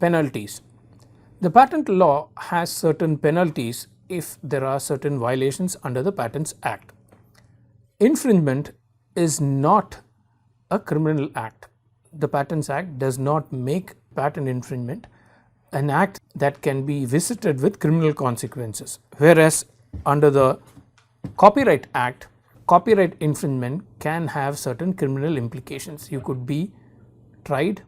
Penalties. The patent law has certain penalties if there are certain violations under the Patents Act. Infringement is not a criminal act. The Patents Act does not make patent infringement an act that can be visited with criminal consequences, whereas under the Copyright Act, copyright infringement can have certain criminal implications. You could be tried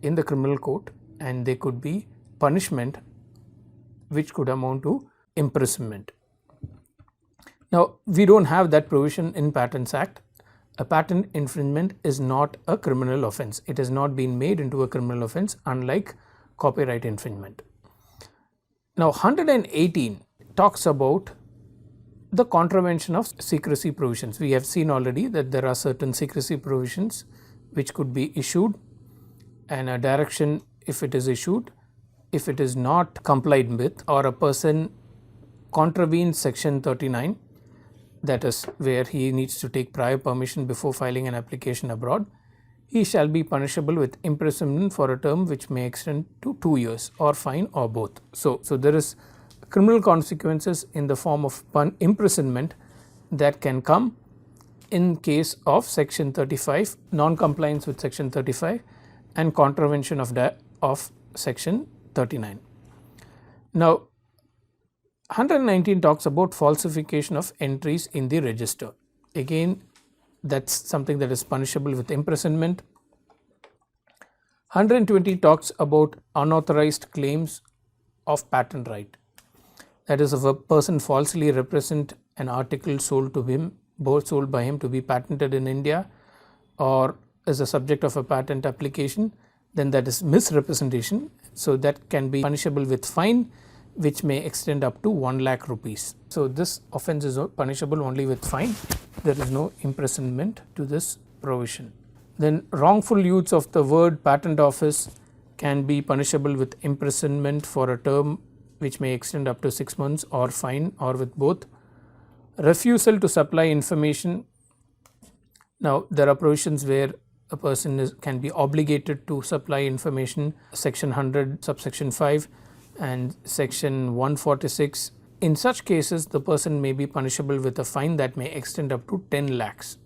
in the criminal court and there could be punishment which could amount to imprisonment. Now, we don't have that provision in Patents Act. A patent infringement is not a criminal offense. It has not been made into a criminal offense, unlike copyright infringement. Now, 118 talks about the contravention of secrecy provisions. We have seen already that there are certain secrecy provisions which could be issued, and a direction, if it is issued, if it is not complied with, or a person contravenes section 39, that is where he needs to take prior permission before filing an application abroad, he shall be punishable with imprisonment for a term which may extend to 2 years, or fine, or both. So there is criminal consequences in the form of imprisonment that can come in case of section 35, non-compliance with section 35 and contravention of section 39. Now, 119 talks about falsification of entries in the register. Again, that's something that is punishable with imprisonment. 120 talks about unauthorized claims of patent right. That is, if a person falsely represent an article sold by him to be patented in India or is a subject of a patent application, then that is misrepresentation. So that can be punishable with fine, which may extend up to 1 lakh rupees. So this offence is punishable only with fine. There is no imprisonment to this provision. Then wrongful use of the word patent office can be punishable with imprisonment for a term which may extend up to 6 months, or fine, or with both. Refusal to supply information. Now, there are provisions where a person can be obligated to supply information, section 100 subsection 5 and section 146. In such cases, the person may be punishable with a fine that may extend up to 10 lakhs.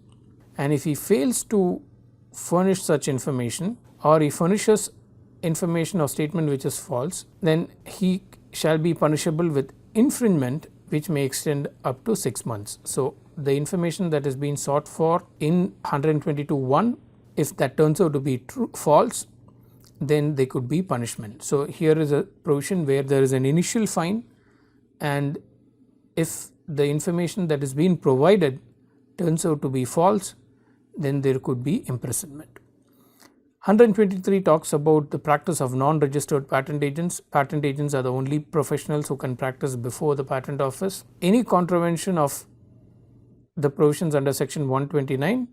And if he fails to furnish such information, or he furnishes information or statement which is false, then he shall be punishable with infringement which may extend up to 6 months. So the information that is being sought for in 122(1), if that turns out to be false, then there could be punishment. So here is a provision where there is an initial fine, and if the information that is being provided turns out to be false, then there could be imprisonment. 123 talks about the practice of non-registered patent agents. Patent agents are the only professionals who can practice before the patent office. Any contravention of the provisions under section 129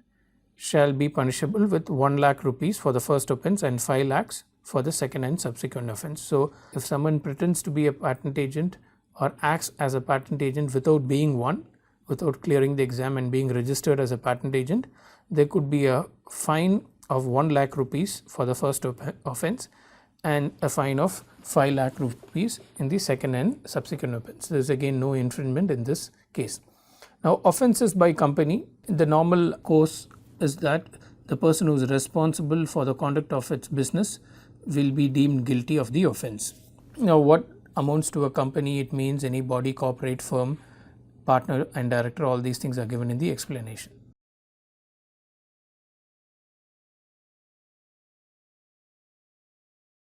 shall be punishable with 1 lakh rupees for the first offence and 5 lakhs for the second and subsequent offence. So if someone pretends to be a patent agent or acts as a patent agent without being one, without clearing the exam and being registered as a patent agent, there could be a fine of 1 lakh rupees for the first offence and a fine of 5 lakh rupees in the second and subsequent offence. There is again no infringement in this case. Now, offences by company, the normal course is that the person who is responsible for the conduct of its business will be deemed guilty of the offence. Now, what amounts to a company? It means any body, corporate, firm, partner and director, all these things are given in the explanation.